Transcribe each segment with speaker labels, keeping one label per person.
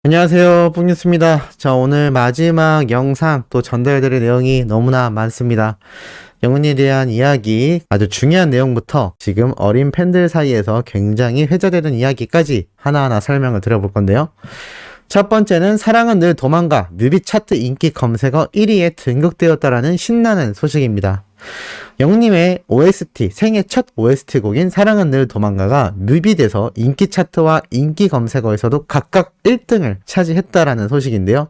Speaker 1: 안녕하세요, 뿡뉴스입니다. 자, 오늘 마지막 영상 또 전달해드릴 내용이 너무나 많습니다. 영훈이에 대한 이야기, 아주 중요한 내용부터 지금 어린 팬들 사이에서 굉장히 회자되는 이야기까지 하나하나 설명을 드려볼 건데요. 첫 번째는 사랑은 늘 도망가 뮤비 차트 인기 검색어 1위에 등극되었다라는 신나는 소식입니다. 영님의 OST, 생애 첫 OST 곡인 사랑은 늘 도망가가 뮤비돼서 인기 차트와 인기 검색어에서도 각각 1등을 차지했다라는 소식인데요.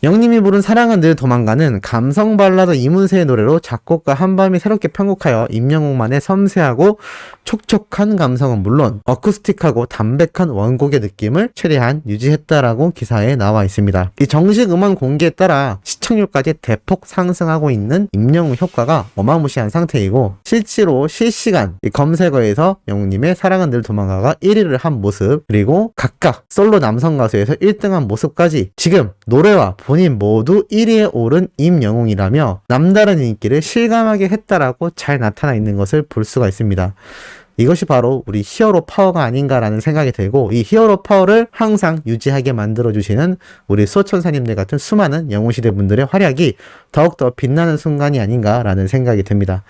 Speaker 1: 영님이 부른 사랑은 늘 도망가는 감성 발라드 이문세의 노래로 작곡가 한밤이 새롭게 편곡하여 임영웅만의 섬세하고 촉촉한 감성은 물론 어쿠스틱하고 담백한 원곡의 느낌을 최대한 유지했다라고 기사에 나와 있습니다. 이 정식 음원 공개에 따라 시청률까지 대폭 상승하고 있는 임영웅 효과가 어마무시한 상태이고, 실제로 실시간 이 검색어에서 영웅님의 사랑은 늘 도망가가 1위를 한 모습, 그리고 각각 솔로 남성 가수에서 1등한 모습까지 지금 노래와 본인 모두 1위에 오른 임영웅이라며 남다른 인기를 실감하게 했다라고 잘 나타나 있는 것을 볼 수가 있습니다. 이것이 바로 우리 히어로 파워가 아닌가라는 생각이 들고, 이 히어로 파워를 항상 유지하게 만들어주시는 우리 수호천사님들 같은 수많은 영웅시대 분들의 활약이 더욱더 빛나는 순간이 아닌가라는 생각이 듭니다.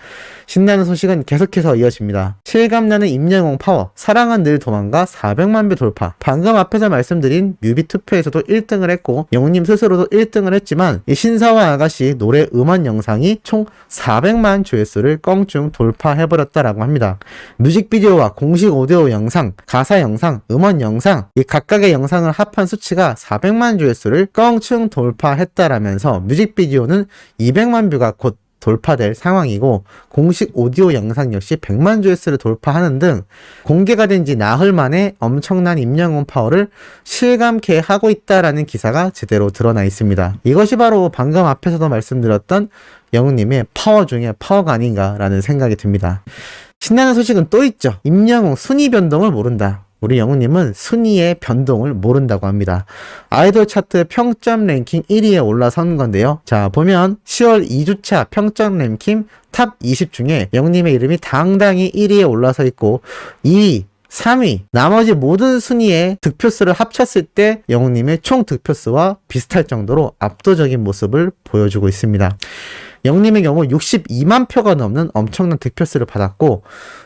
Speaker 1: 신나는 소식은 계속해서 이어집니다. 실감나는 임영웅 파워, 사랑은 늘 도망가 400만 뷰 돌파. 방금 앞에서 말씀드린 뮤비 투표에서도 1등을 했고 영웅님 스스로도 1등을 했지만, 이 신사와 아가씨 노래 음원 영상이 총 400만 조회수를 껑충 돌파해버렸다라고 합니다. 뮤직비디오와 공식 오디오 영상, 가사 영상, 음원 영상, 이 각각의 영상을 합한 수치가 400만 조회수를 껑충 돌파했다라면서 뮤직비디오는 200만 뷰가 곧 돌파될 상황이고, 공식 오디오 영상 역시 100만 조회수를 돌파하는 등 공개가 된 지 나흘 만에 엄청난 임영웅 파워를 실감케 하고 있다라는 기사가 제대로 드러나 있습니다. 이것이 바로 방금 앞에서도 말씀드렸던 영웅님의 파워 중에 파워가 아닌가라는 생각이 듭니다. 신나는 소식은 또 있죠. 임영웅 순위 변동을 모른다. 우리 영웅님은 순위의 변동을 모른다고 합니다. 아이돌 차트 평점 랭킹 1위에 올라선 건데요. 자, 보면 10월 2주차 평점 랭킹 탑 20 중에 영웅님의 이름이 당당히 1위에 올라서 있고, 2위, 3위, 나머지 모든 순위의 득표수를 합쳤을 때 영웅님의 총 득표수와 비슷할 정도로 압도적인 모습을 보여주고 있습니다. 영웅님의 경우 62만 표가 넘는 엄청난 득표수를 받았고,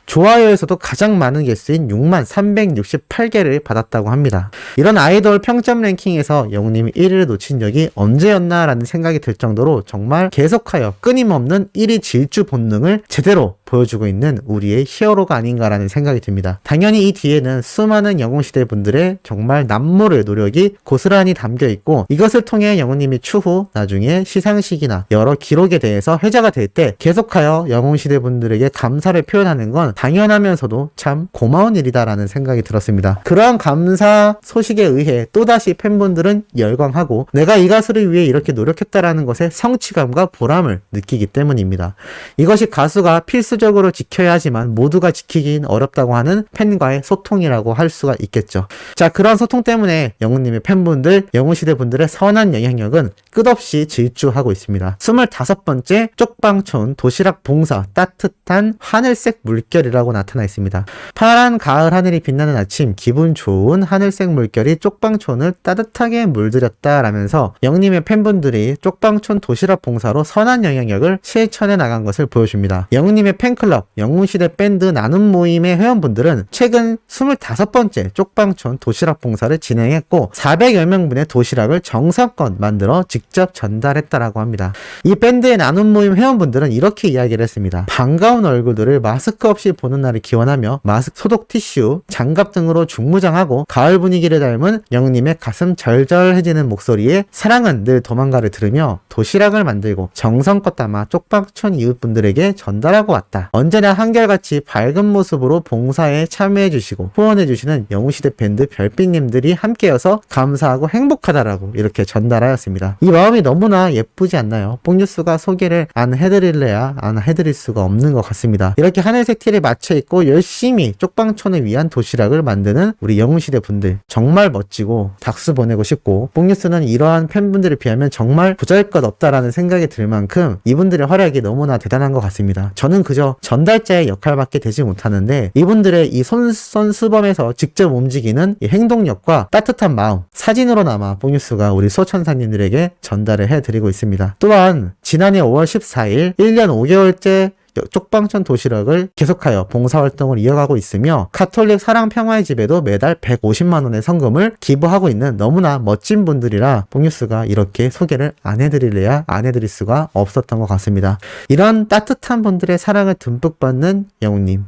Speaker 1: 좋아요에서도 가장 많은 개수인 6만 368개를 받았다고 합니다. 이런 아이돌 평점 랭킹에서 영웅님이 1위를 놓친 적이 언제였나 라는 생각이 들 정도로 정말 계속하여 끊임없는 1위 질주 본능을 제대로 보여주고 있는 우리의 히어로가 아닌가라는 생각이 듭니다. 당연히 이 뒤에는 수많은 영웅시대 분들의 정말 남모를 노력이 고스란히 담겨 있고, 이것을 통해 영웅님이 추후 나중에 시상식이나 여러 기록에 대해서 회자가 될 때 계속하여 영웅시대 분들에게 감사를 표현하는 건 당연하면서도 참 고마운 일이다라는 생각이 들었습니다. 그러한 감사 소식에 의해 또다시 팬분들은 열광하고 내가 이 가수를 위해 이렇게 노력했다라는 것에 성취감과 보람을 느끼기 때문입니다. 이것이 가수가 필수적으로 지켜야 하지만 모두가 지키긴 어렵다고 하는 팬과의 소통이라고 할 수가 있겠죠. 자, 그런 소통 때문에 영웅님의 팬분들, 영웅시대 분들의 선한 영향력은 끝없이 질주하고 있습니다. 25번째 쪽방촌 도시락 봉사 따뜻한 하늘색 물결이라고 나타나 있습니다. 파란 가을 하늘이 빛나는 아침, 기분 좋은 하늘색 물결이 쪽방촌을 따뜻하게 물들였다라면서 영님의 팬분들이 쪽방촌 도시락 봉사로 선한 영향력을 실천해 나간 것을 보여줍니다. 영님의 팬클럽 영웅시대 밴드 나눔 모임의 회원분들은 최근 25번째 쪽방촌 도시락 봉사를 진행했고 400여 명분의 도시락을 정성껏 만들어 직접 전달했다라고 합니다. 이 밴드의 나눔 모임 회원분들은 이렇게 이야기를 했습니다. 반가운 얼굴들을 마스크 없이 보는 날을 기원하며 마스크, 소독 티슈, 장갑 등으로 중무장하고 가을 분위기를 닮은 영웅님의 가슴 절절해지는 목소리에 사랑은 늘 도망가를 들으며 도시락을 만들고 정성껏 담아 쪽방촌 이웃분들에게 전달하고 왔다. 언제나 한결같이 밝은 모습으로 봉사에 참여해주시고 후원해주시는 영웅시대 밴드 별빛님들이 함께여서 감사하고 행복하다라고 이렇게 전달하였습니다. 이 마음이 너무나 예쁘지 않나요? 뽕뉴스가 소개를 안 해드릴래야 안 해드릴 수가 없는 것 같습니다. 이렇게 하늘색 티를 맞춰 입고 열심히 쪽방촌을 위한 도시락을 만드는 우리 영웅시대 분들 정말 멋지고 박수 보내고 싶고, 뽕뉴스는 이러한 팬분들에 비하면 정말 보잘것없다라는 생각이 들 만큼 이분들의 활약이 너무나 대단한 것 같습니다. 저는 그저 전달자의 역할밖에 되지 못하는데 이분들의 이 솔선수범해서 직접 움직이는 이 행동력과 따뜻한 마음, 사진으로나마 뽕뉴스가 우리 수호천사님들에게 전달을 해드리고 있습니다. 또한 지난해 5월 14일 1년 5개월째 쪽방촌 도시락을 계속하여 봉사활동을 이어가고 있으며 가톨릭 사랑평화의 집에도 매달 150만원의 성금을 기부하고 있는 너무나 멋진 분들이라 뽕뉴스가 이렇게 소개를 안 해드릴래야 안 해드릴 수가 없었던 것 같습니다. 이런 따뜻한 분들의 사랑을 듬뿍 받는 영웅님,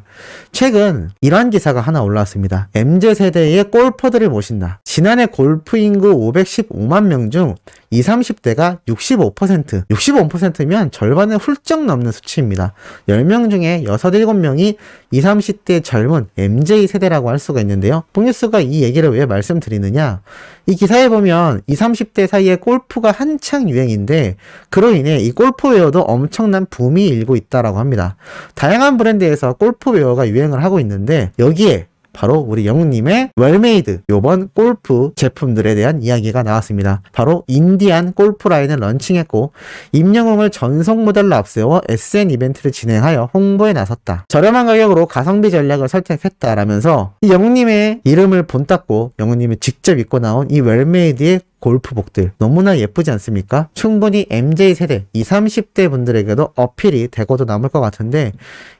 Speaker 1: 최근 이러한 기사가 하나 올라왔습니다. MZ세대의 골퍼들을 모신다. 지난해 골프 인구 515만 명 중 20, 30대가 65%, 65%면 절반을 훌쩍 넘는 수치입니다. 10명 중에 6, 7명이 20, 30대 젊은 MZ세대라고 할 수가 있는데요. 뽕뉴스가 이 얘기를 왜 말씀드리느냐, 이 기사에 보면 20, 30대 사이에 골프가 한창 유행인데 그로 인해 이 골프웨어도 엄청난 붐이 일고 있다라고 합니다. 다양한 브랜드에서 골프웨어가 유행을 하고 있는데 여기에 바로 우리 영웅님의 웰메이드 요번 골프 제품들에 대한 이야기가 나왔습니다. 바로 인디안 골프 라인을 런칭했고 임영웅을 전속 모델로 앞세워 SN 이벤트를 진행하여 홍보에 나섰다. 저렴한 가격으로 가성비 전략을 선택했다라면서 이 영웅님의 이름을 본땄고 영웅님이 직접 입고 나온 이 웰메이드의 골프복들 너무나 예쁘지 않습니까? 충분히 MZ세대 20, 30대 분들에게도 어필이 되고도 남을 것 같은데,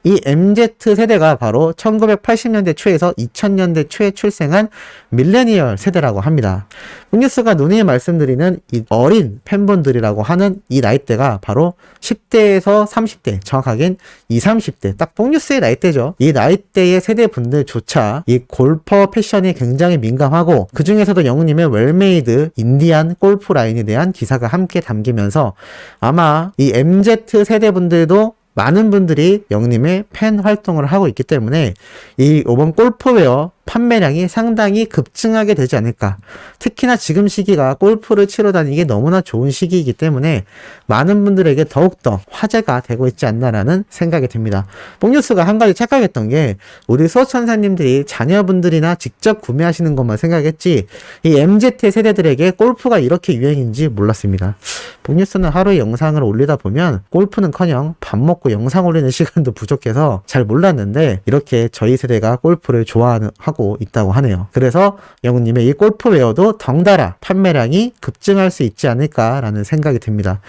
Speaker 1: 이 MZ세대가 바로 1980년대 초에서 2000년대 초에 출생한 밀레니얼 세대라고 합니다. 뽕뉴스가 누누이 말씀드리는 이 어린 팬분들이라고 하는 이 나이대가 바로 10대에서 30대, 정확하긴 20, 30대, 딱 뽕뉴스의 나이대죠. 이 나이대의 세대분들조차 이 골퍼 패션에 굉장히 민감하고, 그 중에서도 영웅님의 웰메이드 인디안 골프 라인에 대한 기사가 함께 담기면서 아마 이 MZ 세대분들도 많은 분들이 영웅님의 팬 활동을 하고 있기 때문에 이 이번 골프웨어 판매량이 상당히 급증하게 되지 않을까. 특히나 지금 시기가 골프를 치러 다니기 너무나 좋은 시기이기 때문에 많은 분들에게 더욱더 화제가 되고 있지 않나라는 생각이 듭니다. 뽕뉴스가 한 가지 착각했던 게 우리 수호천사님들이 자녀분들이나 직접 구매하시는 것만 생각했지 이 MZ 세대들에게 골프가 이렇게 유행인지 몰랐습니다. 뽕뉴스는 하루에 영상을 올리다 보면 골프는커녕 밥 먹고 영상 올리는 시간도 부족해서 잘 몰랐는데 이렇게 저희 세대가 골프를 좋아하고 있다고 하네요. 그래서 영웅님의 이 골프웨어도 덩달아 판매량이 급증할 수 있지 않을까라는 생각이 듭니다.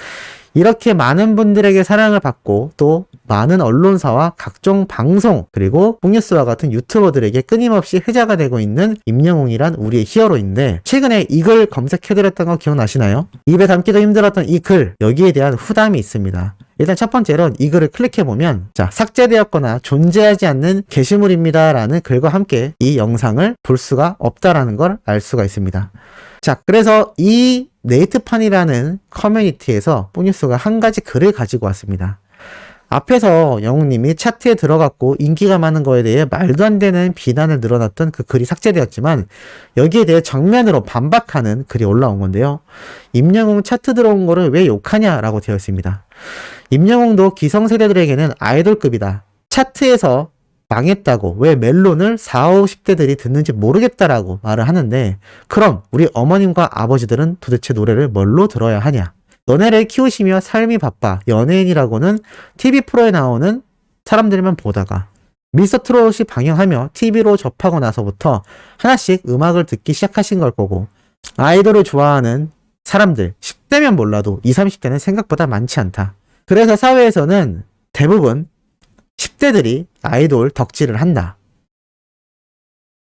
Speaker 1: 이렇게 많은 분들에게 사랑을 받고 또 많은 언론사와 각종 방송 그리고 뽕뉴스와 같은 유튜버들에게 끊임없이 회자가 되고 있는 임영웅이란 우리의 히어로인데, 최근에 이 글 검색해드렸던 거 기억나시나요? 입에 담기도 힘들었던 이 글, 여기에 대한 후담이 있습니다. 일단 첫 번째로 이 글을 클릭해보면 자, 삭제되었거나 존재하지 않는 게시물입니다 라는 글과 함께 이 영상을 볼 수가 없다라는 걸 알 수가 있습니다. 자, 그래서 이 네이트판이라는 커뮤니티에서 뽕뉴스가 한 가지 글을 가지고 왔습니다. 앞에서 영웅님이 차트에 들어갔고 인기가 많은 거에 대해 말도 안 되는 비난을 늘어놨던 그 글이 삭제되었지만 여기에 대해 정면으로 반박하는 글이 올라온 건데요. 임영웅 차트 들어온 거를 왜 욕하냐라고 되어 있습니다. 임영웅도 기성세대들에게는 아이돌급이다. 차트에서 망했다고 왜 멜론을 40, 50대들이 듣는지 모르겠다라고 말을 하는데, 그럼 우리 어머님과 아버지들은 도대체 노래를 뭘로 들어야 하냐? 너네를 키우시며 삶이 바빠 연예인이라고는 TV 프로에 나오는 사람들만 보다가 미스터트롯이 방영하며 TV로 접하고 나서부터 하나씩 음악을 듣기 시작하신 걸 거고, 아이돌을 좋아하는 사람들 10대면 몰라도 20, 30대는 생각보다 많지 않다. 그래서 사회에서는 대부분 10대들이 아이돌 덕질을 한다.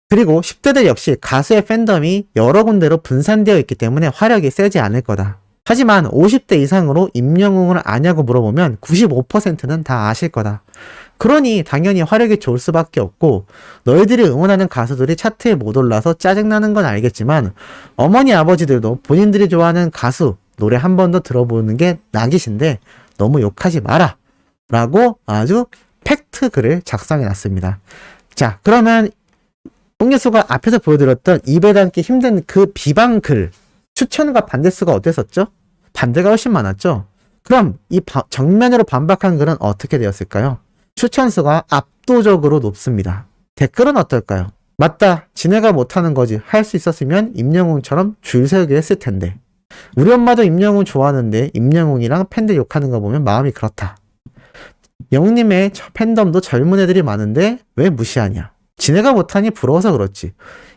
Speaker 1: 그리고 10대들 역시 가수의 팬덤이 여러 군데로 분산되어 있기 때문에 화력이 세지 않을 거다. 하지만 50대 이상으로 임영웅을 아냐고 물어보면 95%는 다 아실 거다. 그러니 당연히 화력이 좋을 수밖에 없고, 너희들이 응원하는 가수들이 차트에 못 올라서 짜증나는 건 알겠지만 어머니 아버지들도 본인들이 좋아하는 가수 노래 한 번 더 들어보는 게 낙이신데 너무 욕하지 마라 라고 아주 팩트 글을 작성해 놨습니다. 자, 그러면 뽕뉴스가 앞에서 보여드렸던 입에 담기 힘든 그 비방 글 추천과 반대수가 어땠었죠? 반대가 훨씬 많았죠? 그럼 이 정면으로 반박한 글은 어떻게 되었을까요? 추천수가 압도적으로 높습니다. 댓글은 어떨까요? 맞다. 지네가 못하는 거지. 할 수 있었으면 임영웅처럼 줄 세우게 했을 텐데. 우리 엄마도 임영웅 좋아하는데 임영웅이랑 팬들 욕하는 거 보면 마음이 그렇다. 영웅님의 팬덤도 젊은 애들이 많은데 왜 무시하냐? 지네가 못하니 부러워서 그렇지.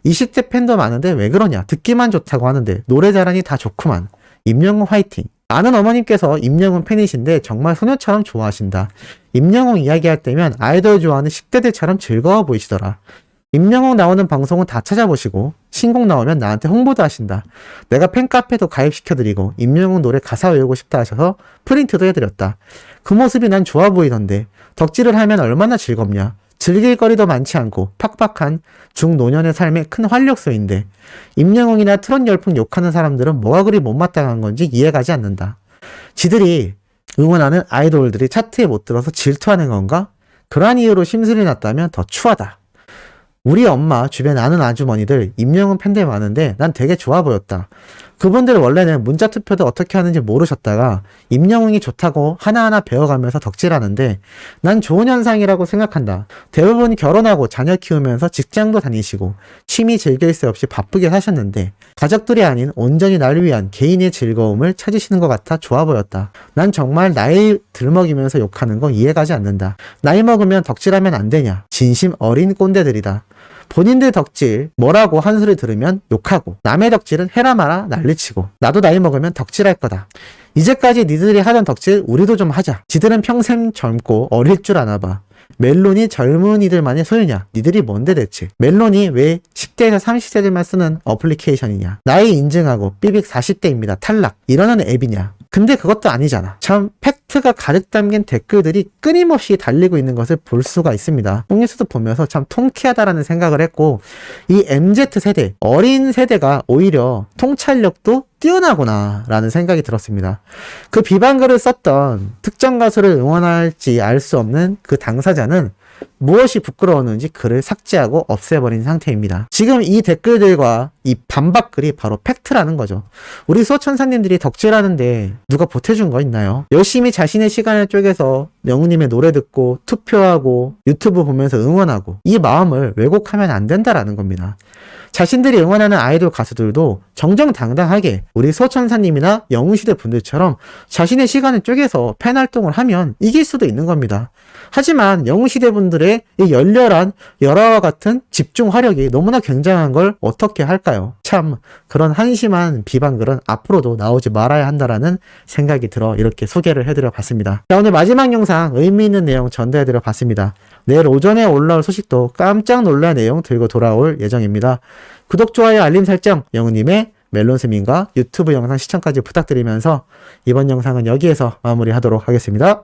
Speaker 1: 20대 팬도 많은데 왜 그러냐? 듣기만 좋다고 하는데 노래 잘하니 다 좋구만. 임영웅 화이팅. 아는 어머님께서 임영웅 팬이신데 정말 소녀처럼 좋아하신다. 임영웅 이야기할 때면 아이돌 좋아하는 10대들처럼 즐거워 보이시더라. 임영웅 나오는 방송은 다 찾아보시고 신곡 나오면 나한테 홍보도 하신다. 내가 팬카페도 가입시켜드리고 임영웅 노래 가사 외우고 싶다 하셔서 프린트도 해드렸다. 그 모습이 난 좋아 보이던데 덕질을 하면 얼마나 즐겁냐. 즐길 거리도 많지 않고 팍팍한 중노년의 삶의 큰 활력소인데 임영웅이나 트롯 열풍 욕하는 사람들은 뭐가 그리 못마땅한 건지 이해가지 않는다. 지들이 응원하는 아이돌들이 차트에 못 들어서 질투하는 건가? 그러한 이유로 심술이 났다면 더 추하다. 우리 엄마 주변 아는 아주머니들 임영웅 팬들 많은데 난 되게 좋아 보였다. 그분들 원래는 문자 투표도 어떻게 하는지 모르셨다가 임영웅이 좋다고 하나하나 배워가면서 덕질하는데 난 좋은 현상이라고 생각한다. 대부분 결혼하고 자녀 키우면서 직장도 다니시고 취미 즐길 새 없이 바쁘게 사셨는데 가족들이 아닌 온전히 나를 위한 개인의 즐거움을 찾으시는 것 같아 좋아 보였다. 난 정말 나이 들먹이면서 욕하는 거 이해가지 않는다. 나이 먹으면 덕질하면 안 되냐. 진심 어린 꼰대들이다. 본인들 덕질 뭐라고 한 소리 들으면 욕하고 남의 덕질은 해라 마라 난리치고 나도 나이 먹으면 덕질할 거다. 이제까지 니들이 하던 덕질 우리도 좀 하자. 지들은 평생 젊고 어릴 줄 아나 봐. 멜론이 젊은이들만의 소유냐? 니들이 뭔데 대체? 멜론이 왜 10대에서 30대들만 쓰는 어플리케이션이냐? 나이 인증하고 삐빅 40대입니다. 탈락. 이러는 앱이냐? 근데 그것도 아니잖아. 참 팩트가 가득 담긴 댓글들이 끊임없이 달리고 있는 것을 볼 수가 있습니다. 똥뉴스도 보면서 참 통쾌하다라는 생각을 했고 이 MZ세대, 어린 세대가 오히려 통찰력도 뛰어나구나 라는 생각이 들었습니다. 그 비방글을 썼던 특정 가수를 응원할지 알 수 없는 그 당사자는 무엇이 부끄러웠는지 글을 삭제하고 없애버린 상태입니다. 지금 이 댓글들과 이 반박글이 바로 팩트라는 거죠. 우리 수호천사님들이 덕질하는데 누가 보태준 거 있나요? 열심히 자신의 시간을 쪼개서 영웅님의 노래 듣고 투표하고 유튜브 보면서 응원하고 이 마음을 왜곡하면 안 된다라는 겁니다. 자신들이 응원하는 아이돌 가수들도 정정당당하게 우리 수호천사님이나 영웅시대 분들처럼 자신의 시간을 쪼개서 팬활동을 하면 이길 수도 있는 겁니다. 하지만 영웅시대 분들의 이 열렬한 열화와 같은 집중 화력이 너무나 굉장한 걸 어떻게 할까요? 참 그런 한심한 비방글은 앞으로도 나오지 말아야 한다라는 생각이 들어 이렇게 소개를 해드려 봤습니다. 자, 오늘 마지막 영상 의미 있는 내용 전달해드려 봤습니다. 내일 오전에 올라올 소식도 깜짝 놀랄 내용 들고 돌아올 예정입니다. 구독, 좋아요, 알림 설정, 영웅님의 멜론스민과 유튜브 영상 시청까지 부탁드리면서 이번 영상은 여기에서 마무리하도록 하겠습니다.